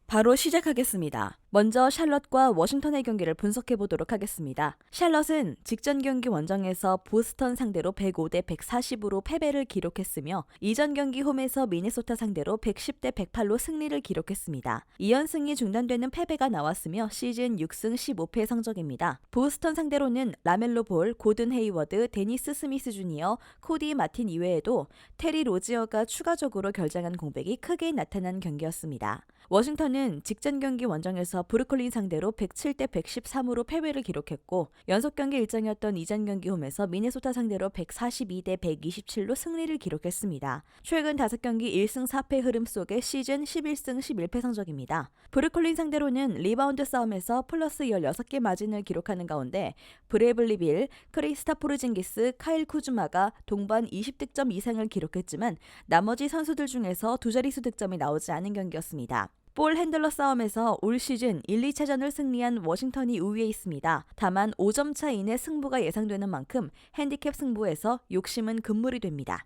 바로 시작하겠습니다. 먼저 샬럿과 워싱턴의 경기를 분석해 보도록 하겠습니다. 샬럿은 직전 경기 원정에서 보스턴 상대로 105대 140으로 패배를 기록했으며 이전 경기 홈에서 미네소타 상대로 110대 108로 승리를 기록했습니다. 2연승이 중단되는 패배가 나왔으며 시즌 6승 15패 성적입니다. 보스턴 상대로는 라멜로 볼, 고든 헤이워드, 데니스 스미스 주니어, 코디 마틴 이외에도 테리 로지어가 추가적으로 결장한 공백이 크게 나타난 경기였습니다. 워싱턴은 직전 경기 원정에서 브루클린 상대로 107대 113으로 패배를 기록했고 연속 경기 일정이었던 이전 경기 홈에서 미네소타 상대로 142대 127로 승리를 기록했습니다. 최근 5경기 1승 4패 흐름 속에 시즌 11승 11패 성적입니다. 브루클린 상대로는 리바운드 싸움에서 플러스 16개 마진을 기록하는 가운데 브래블리 빌, 크리스타 포르징기스, 카일 쿠즈마가 동반 20득점 이상을 기록했지만 나머지 선수들 중에서 두 자릿수 득점이 나오지 않은 경기였습니다. 볼 핸들러 싸움에서 올 시즌 1, 2차전을 승리한 워싱턴이 우위에 있습니다. 다만 5점 차 이내 승부가 예상되는 만큼 핸디캡 승부에서 욕심은 금물이 됩니다.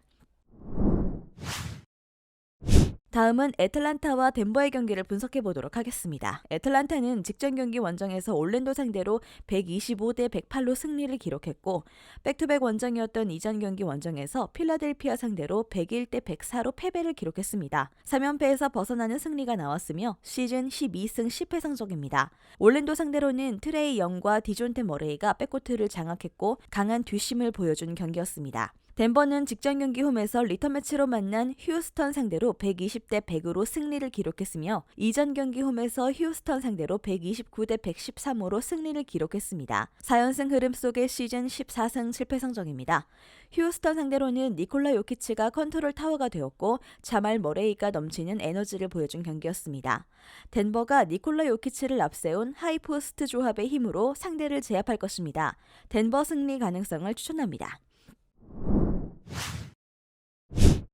다음은 애틀란타와 덴버의 경기를 분석해 보도록 하겠습니다. 애틀란타는 직전 경기 원정에서 올랜도 상대로 125대 108로 승리를 기록했고 백투백 원정이었던 이전 경기 원정에서 필라델피아 상대로 101대 104로 패배를 기록했습니다. 3연패에서 벗어나는 승리가 나왔으며 시즌 12승 10패 성적입니다. 올랜도 상대로는 트레이 영과 디존테 머레이가 백코트를 장악했고 강한 뒷심을 보여준 경기였습니다. 덴버는 직전 경기 홈에서 리턴 매치로 만난 휴스턴 상대로 120대 100으로 승리를 기록했으며 이전 경기 홈에서 휴스턴 상대로 129대 113으로 승리를 기록했습니다. 4연승 흐름 속의 시즌 14승 7패 성적입니다. 휴스턴 상대로는 니콜라 요키치가 컨트롤 타워가 되었고 자말 머레이가 넘치는 에너지를 보여준 경기였습니다. 덴버가 니콜라 요키치를 앞세운 하이포스트 조합의 힘으로 상대를 제압할 것입니다. 덴버 승리 가능성을 추천합니다.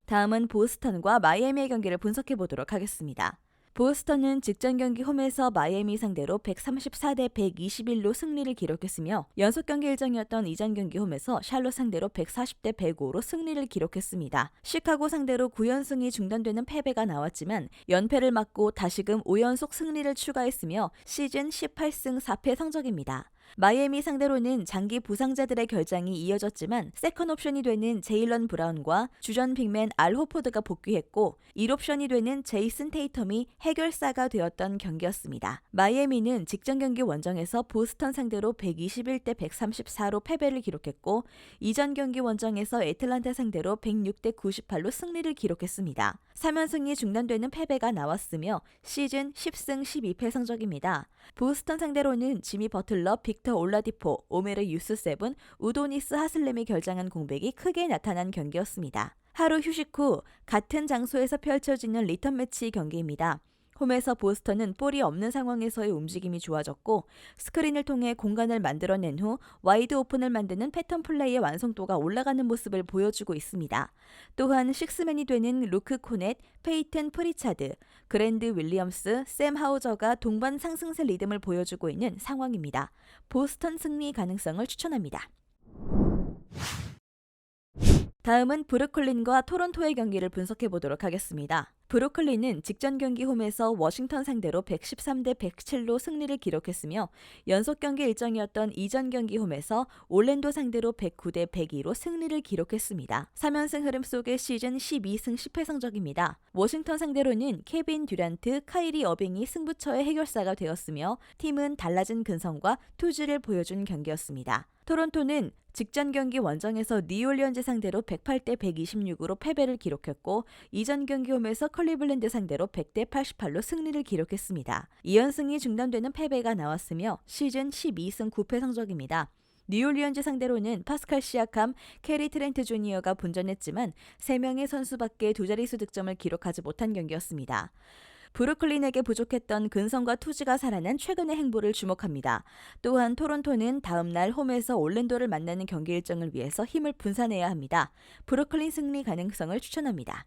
다음은 보스턴과 마이애미의 경기를 분석해 보도록 하겠습니다. 보스턴은 직전 경기 홈에서 마이애미 상대로 134대 121로 승리를 기록했으며 연속 경기 일정이었던 이전 경기 홈에서 샬롯 상대로 140대 105로 승리를 기록했습니다. 시카고 상대로 9연승이 중단되는 패배가 나왔지만 연패를 막고 다시금 5연속 승리를 추가했으며 시즌 18승 4패 성적입니다. 마이애미 상대로는 장기 부상자들의 결장이 이어졌지만 세컨 옵션이 되는 제일런 브라운과 주전 빅맨 알 호포드가 복귀했고 1옵션이 되는 제이슨 테이텀이 해결사가 되었던 경기였습니다. 마이애미는 직전 경기 원정에서 보스턴 상대로 121대 134로 패배를 기록했고 이전 경기 원정에서 애틀란타 상대로 106대 98로 승리를 기록했습니다. 3연승이 중단되는 패배가 나왔으며 시즌 10승 12패 성적입니다. 보스턴 상대로는 지미 버틀러, 빅터 올라디포, 오메르 유스세븐, 우도니스 하슬렘이 결장한 공백이 크게 나타난 경기였습니다. 하루 휴식 후 같은 장소에서 펼쳐지는 리턴 매치 경기입니다. 홈에서 보스턴은 볼이 없는 상황에서의 움직임이 좋아졌고 스크린을 통해 공간을 만들어낸 후 와이드 오픈을 만드는 패턴 플레이의 완성도가 올라가는 모습을 보여주고 있습니다. 또한 식스맨이 되는 루크 코넷, 페이튼 프리차드, 그랜드 윌리엄스, 샘 하우저가 동반 상승세 리듬을 보여주고 있는 상황입니다. 보스턴 승리 가능성을 추천합니다. 다음은 브루클린과 토론토의 경기를 분석해 보도록 하겠습니다. 브루클린은 직전 경기 홈에서 워싱턴 상대로 113대 107로 승리를 기록했으며 연속 경기 일정이었던 이전 경기 홈에서 올랜도 상대로 109대 102로 승리를 기록했습니다. 3연승 흐름 속의 시즌 12승 10패 성적입니다. 워싱턴 상대로는 케빈 듀란트, 카이리 어빙이 승부처의 해결사가 되었으며 팀은 달라진 근성과 투지를 보여준 경기였습니다. 토론토는 직전 경기 원정에서 뉴올리언즈 상대로 108대 126으로 패배를 기록했고 이전 경기 홈에서 클리블랜드 상대로 100대 88로 승리를 기록했습니다. 2연승이 중단되는 패배가 나왔으며 시즌 12승 9패 성적입니다. 뉴올리언즈 상대로는 파스칼 시아캄, 캐리 트렌트 주니어가 분전했지만 3명의 선수밖에 두 자릿수 득점을 기록하지 못한 경기였습니다. 브루클린에게 부족했던 근성과 투지가 살아난 최근의 행보를 주목합니다. 또한 토론토는 다음 날 홈에서 올랜도를 만나는 경기 일정을 위해서 힘을 분산해야 합니다. 브루클린 승리 가능성을 추천합니다.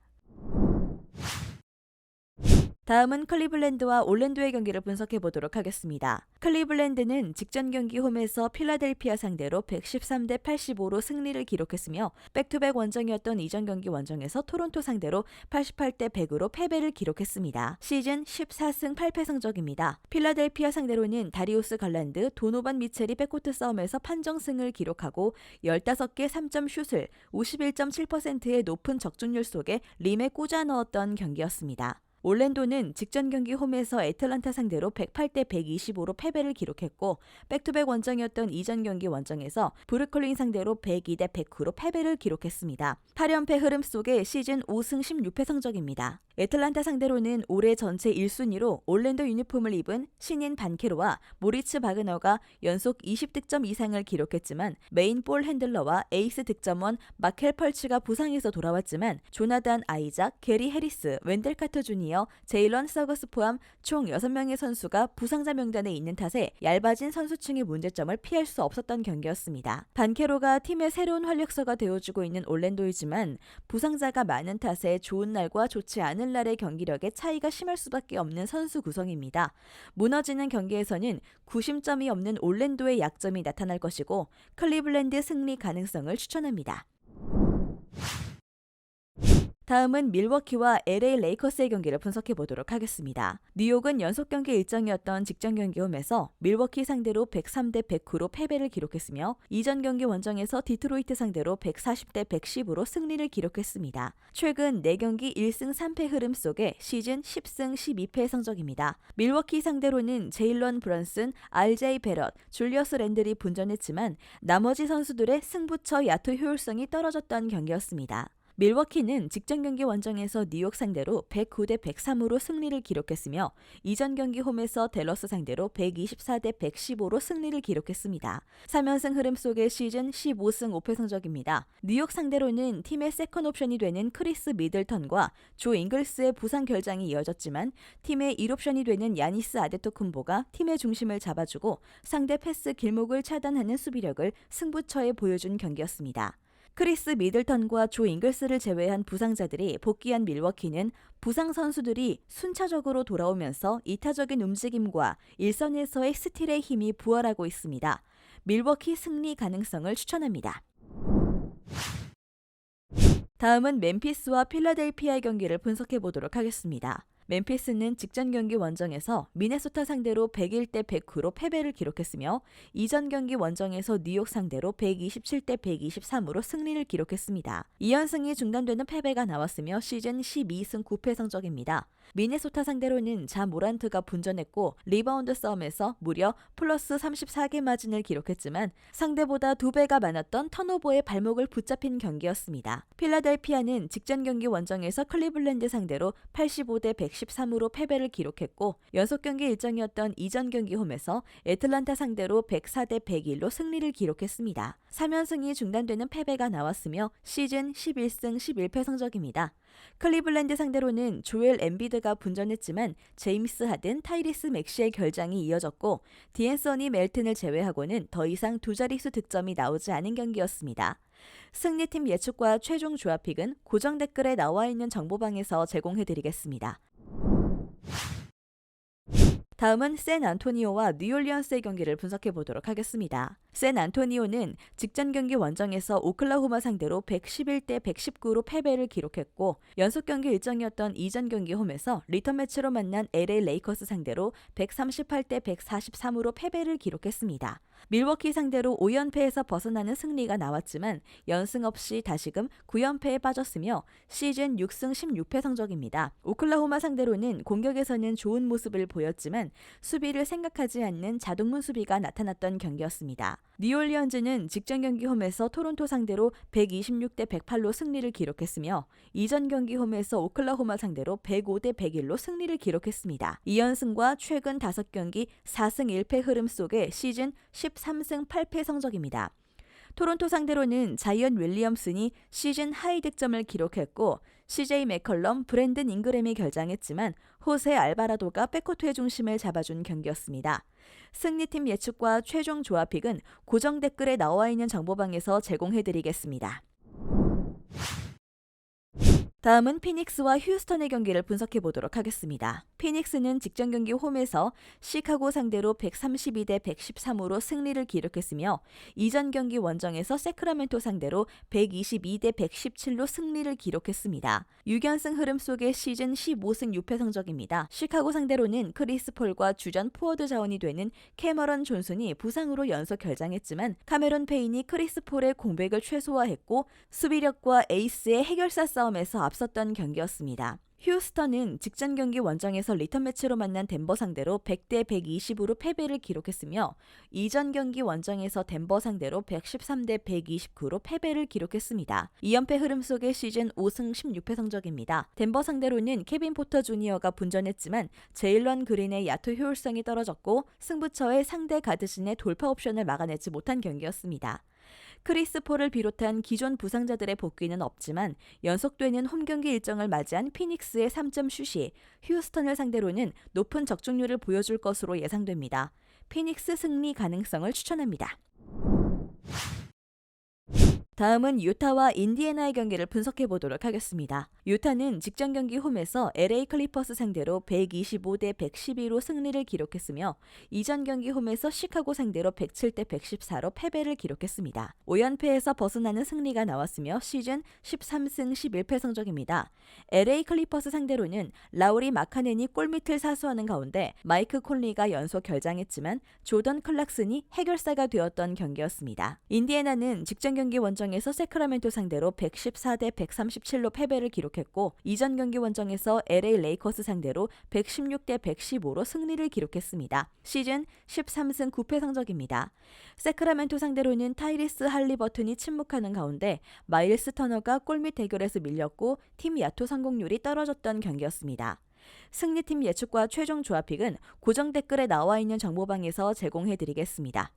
다음은 클리블랜드와 올랜도의 경기를 분석해 보도록 하겠습니다. 클리블랜드는 직전 경기 홈에서 필라델피아 상대로 113대 85로 승리를 기록했으며 백투백 원정이었던 이전 경기 원정에서 토론토 상대로 88대 100으로 패배를 기록했습니다. 시즌 14승 8패 성적입니다. 필라델피아 상대로는 다리우스 갈란드, 도노반 미첼이 백코트 싸움에서 판정승을 기록하고 15개 3점 슛을 51.7%의 높은 적중률 속에 림에 꽂아 넣었던 경기였습니다. 올랜도는 직전 경기 홈에서 애틀란타 상대로 108대 125로 패배를 기록했고 백투백 원정이었던 이전 경기 원정에서 브루클린 상대로 102대 109로 패배를 기록했습니다. 8연패 흐름 속에 시즌 5승 16패 성적입니다. 애틀란타 상대로는 올해 전체 1순위로 올랜도 유니폼을 입은 신인 반케로와 모리츠 바그너가 연속 20득점 이상을 기록했지만 메인 볼 핸들러와 에이스 득점원 마켈 펄츠가 부상에서 돌아왔지만 조나단 아이작, 게리 해리스, 웬델 카터 주니어, 제일런 서거스 포함 총 6명의 선수가 부상자 명단에 있는 탓에 얇아진 선수층의 문제점을 피할 수 없었던 경기였습니다. 반케로가 팀의 새로운 활력소가 되어주고 있는 올랜도이지만 부상자가 많은 탓에 좋은 날과 좋지 않은 날의 경기력에 차이가 심할 수밖에 없는 선수 구성입니다. 무너지는 경기에서는 구심점이 없는 올랜도의 약점이 나타날 것이고 클리블랜드 승리 가능성을 추천합니다. 다음은 밀워키와 LA 레이커스의 경기를 분석해 보도록 하겠습니다. 뉴욕은 연속 경기 일정이었던 직전 경기 홈에서 밀워키 상대로 103대 109로 패배를 기록했으며 이전 경기 원정에서 디트로이트 상대로 140대 110으로 승리를 기록했습니다. 최근 4경기 1승 3패 흐름 속에 시즌 10승 12패 성적입니다. 밀워키 상대로는 제일런 브런슨, RJ 베럿, 줄리어스 랜들이 분전했지만 나머지 선수들의 승부처 야투 효율성이 떨어졌던 경기였습니다. 밀워키는 직전 경기 원정에서 뉴욕 상대로 109대 103으로 승리를 기록했으며 이전 경기 홈에서 댈러스 상대로 124대 115로 승리를 기록했습니다. 3연승 흐름 속의 시즌 15승 5패 성적입니다. 뉴욕 상대로는 팀의 세컨 옵션이 되는 크리스 미들턴과 조 잉글스의 부상 결장이 이어졌지만 팀의 1옵션이 되는 야니스 아데토쿤보가 팀의 중심을 잡아주고 상대 패스 길목을 차단하는 수비력을 승부처에 보여준 경기였습니다. 크리스 미들턴과 조 잉글스를 제외한 부상자들이 복귀한 밀워키는 부상 선수들이 순차적으로 돌아오면서 이타적인 움직임과 일선에서의 스틸의 힘이 부활하고 있습니다. 밀워키 승리 가능성을 추천합니다. 다음은 멤피스와 필라델피아의 경기를 분석해 보도록 하겠습니다. 멤피스는 직전 경기 원정에서 미네소타 상대로 101대 109로 패배를 기록했으며 이전 경기 원정에서 뉴욕 상대로 127대 123으로 승리를 기록했습니다. 2연승이 중단되는 패배가 나왔으며 시즌 12승 9패 성적입니다. 미네소타 상대로는 자 모란트가 분전했고 리바운드 싸움에서 무려 플러스 34개 마진을 기록했지만 상대보다 2배가 많았던 턴오버에 발목을 붙잡힌 경기였습니다. 필라델피아는 직전 경기 원정에서 클리블랜드 상대로 85대 113으로 패배를 기록했고 연속 경기 일정이었던 이전 경기 홈에서 애틀란타 상대로 104대 101로 승리를 기록했습니다. 3연승이 중단되는 패배가 나왔으며 시즌 11승 11패 성적입니다. 클리블랜드 상대로는 조엘 엠비드가 분전했지만 제임스 하든, 타이리스 맥시의 결장이 이어졌고 디앤서니 멜튼을 제외하고는 더 이상 두 자릿수 득점이 나오지 않은 경기였습니다. 승리팀 예측과 최종 조합픽은 고정 댓글에 나와 있는 정보방에서 제공해드리겠습니다. 다음은 샌안토니오와 뉴올리언스의 경기를 분석해 보도록 하겠습니다. 샌안토니오는 직전 경기 원정에서 오클라호마 상대로 111대 119로 패배를 기록했고 연속 경기 일정이었던 이전 경기 홈에서 리턴 매치로 만난 LA 레이커스 상대로 138대 143으로 패배를 기록했습니다. 밀워키 상대로 5연패에서 벗어나는 승리가 나왔지만 연승 없이 다시금 9연패에 빠졌으며 시즌 6승 16패 성적입니다. 오클라호마 상대로는 공격에서는 좋은 모습을 보였지만 수비를 생각하지 않는 자동문 수비가 나타났던 경기였습니다. 뉴올리언즈는 직전 경기 홈에서 토론토 상대로 126대 108로 승리를 기록했으며 이전 경기 홈에서 오클라호마 상대로 105대 101로 승리를 기록했습니다. 2연승과 최근 5경기 4승 1패 흐름 속에 시즌 13승 8패 성적입니다. 토론토 상대로는 자이언 윌리엄슨이 시즌 하이 득점을 기록했고 CJ 맥컬럼, 브랜든 잉그램이 결장했지만 호세 알바라도가 백코트의 중심을 잡아준 경기였습니다. 승리팀 예측과 최종 조합픽은 고정 댓글에 나와 있는 정보방에서 제공해드리겠습니다. 다음은 피닉스와 휴스턴의 경기를 분석해 보도록 하겠습니다. 피닉스는 직전 경기 홈에서 시카고 상대로 132대 113으로 승리를 기록했으며 이전 경기 원정에서 세크라멘토 상대로 122대 117로 승리를 기록했습니다. 6연승 흐름 속의 시즌 15승 6패 성적입니다. 시카고 상대로는 크리스 폴과 주전 포워드 자원이 되는 캐머런 존슨이 부상으로 연속 결장했지만 카메론 페인이 크리스 폴의 공백을 최소화했고 수비력과 에이스의 해결사 싸움에서 앞섰던 경기였습니다. 휴스턴은 직전 경기 원정에서 리턴 매치로 만난 덴버 상대로 100대 120으로 패배를 기록했으며 이전 경기 원정에서 덴버 상대로 113대 129로 패배를 기록했습니다. 2연패 흐름 속의 시즌 5승 16패 성적입니다. 덴버 상대로는 케빈 포터 주니어가 분전했지만 제일런 그린의 야투 효율성이 떨어졌고 승부처의 상대 가드진의 돌파 옵션을 막아내지 못한 경기였습니다. 크리스 폴을 비롯한 기존 부상자들의 복귀는 없지만 연속되는 홈경기 일정을 맞이한 피닉스의 3점 슛이 휴스턴을 상대로는 높은 적중률을 보여줄 것으로 예상됩니다. 피닉스 승리 가능성을 추천합니다. 다음은 유타와 인디애나의 경기를 분석해 보도록 하겠습니다. 유타는 직전 경기 홈에서 LA 클리퍼스 상대로 125대 112로 승리를 기록했으며 이전 경기 홈에서 시카고 상대로 107대 114로 패배를 기록했습니다. 5연패에서 벗어나는 승리가 나왔으며 시즌 13승 11패 성적입니다. LA 클리퍼스 상대로는 라우리 마카넨이 골밑을 사수하는 가운데 마이크 콘리가 연속 결장했지만 조던 클락슨이 해결사가 되었던 경기였습니다. 인디애나는 직전 경기 원정 에서 세크라멘토 상대로 114대 137로 패배를 기록했고 이전 경기 원정에서 LA 레이커스 상대로 116대 115로 승리를 기록했습니다. 시즌 13승 9패 성적입니다. 세크라멘토 상대로는 타이리스 할리버튼이 침묵하는 가운데 마일스 터너가 골밑 대결에서 밀렸고 팀 야투 성공률이 떨어졌던 경기였습니다. 승리팀 예측과 최종 조합픽은 고정 댓글에 나와 있는 정보방에서 제공해드리겠습니다.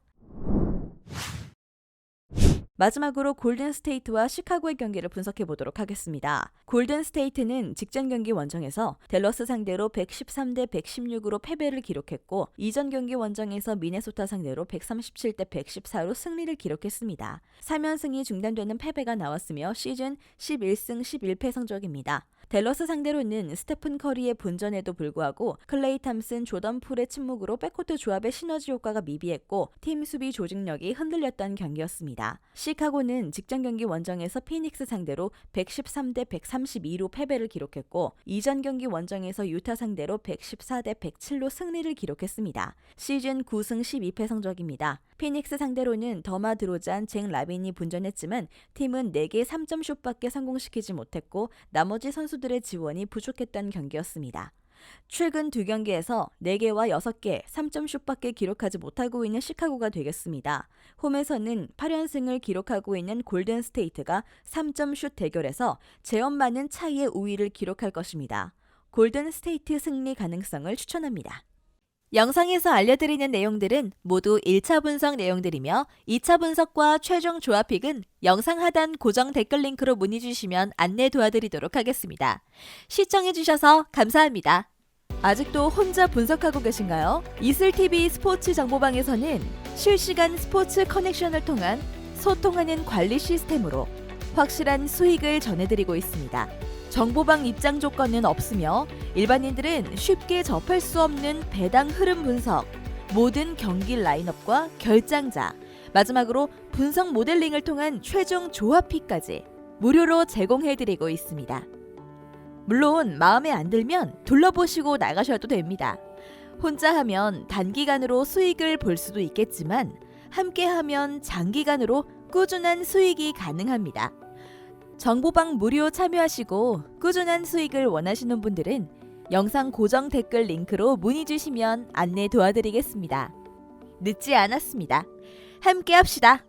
마지막으로 골든스테이트와 시카고의 경기를 분석해 보도록 하겠습니다. 골든스테이트는 직전 경기 원정에서 댈러스 상대로 113대 116으로 패배를 기록했고 이전 경기 원정에서 미네소타 상대로 137대 114로 승리를 기록했습니다. 3연승이 중단되는 패배가 나왔으며 시즌 11승 11패 성적입니다. 댈러스 상대로는 스테픈 커리의 분전에도 불구하고 클레이 탐슨, 조던 풀의 침묵으로 백코트 조합의 시너지 효과가 미비했고 팀 수비 조직력이 흔들렸던 경기였습니다. 시카고는 직전 경기 원정에서 피닉스 상대로 113대 132로 패배를 기록했고 이전 경기 원정에서 유타 상대로 114대 107로 승리를 기록했습니다. 시즌 9승 12패 성적입니다. 피닉스 상대로는 더마 드로잔, 잭 라빈이 분전했지만 팀은 4개 3점 슛밖에 성공시키지 못했고 나머지 선수들의 지원이 부족했던 경기였습니다. 최근 두 경기에서 4개와 6개 3점 슛밖에 기록하지 못하고 있는 시카고가 되겠습니다. 홈에서는 8연승을 기록하고 있는 골든스테이트가 3점 슛 대결에서 제법 많은 차이의 우위를 기록할 것입니다. 골든스테이트 승리 가능성을 추천합니다. 영상에서 알려드리는 내용들은 모두 1차 분석 내용들이며 2차 분석과 최종 조합픽은 영상 하단 고정 댓글 링크로 문의 주시면 안내 도와드리도록 하겠습니다. 시청해주셔서 감사합니다. 아직도 혼자 분석하고 계신가요? 이슬TV 스포츠 정보방에서는 실시간 스포츠 커넥션을 통한 소통하는 관리 시스템으로 확실한 수익을 전해드리고 있습니다. 정보방 입장 조건은 없으며 일반인들은 쉽게 접할 수 없는 배당 흐름 분석, 모든 경기 라인업과 결장자, 마지막으로 분석 모델링을 통한 최종 조합픽까지 무료로 제공해드리고 있습니다. 물론 마음에 안 들면 둘러보시고 나가셔도 됩니다. 혼자 하면 단기간으로 수익을 볼 수도 있겠지만 함께하면 장기간으로 꾸준한 수익이 가능합니다. 정보방 무료 참여하시고 꾸준한 수익을 원하시는 분들은 영상 고정 댓글 링크로 문의 주시면 안내 도와드리겠습니다. 늦지 않았습니다. 함께 합시다.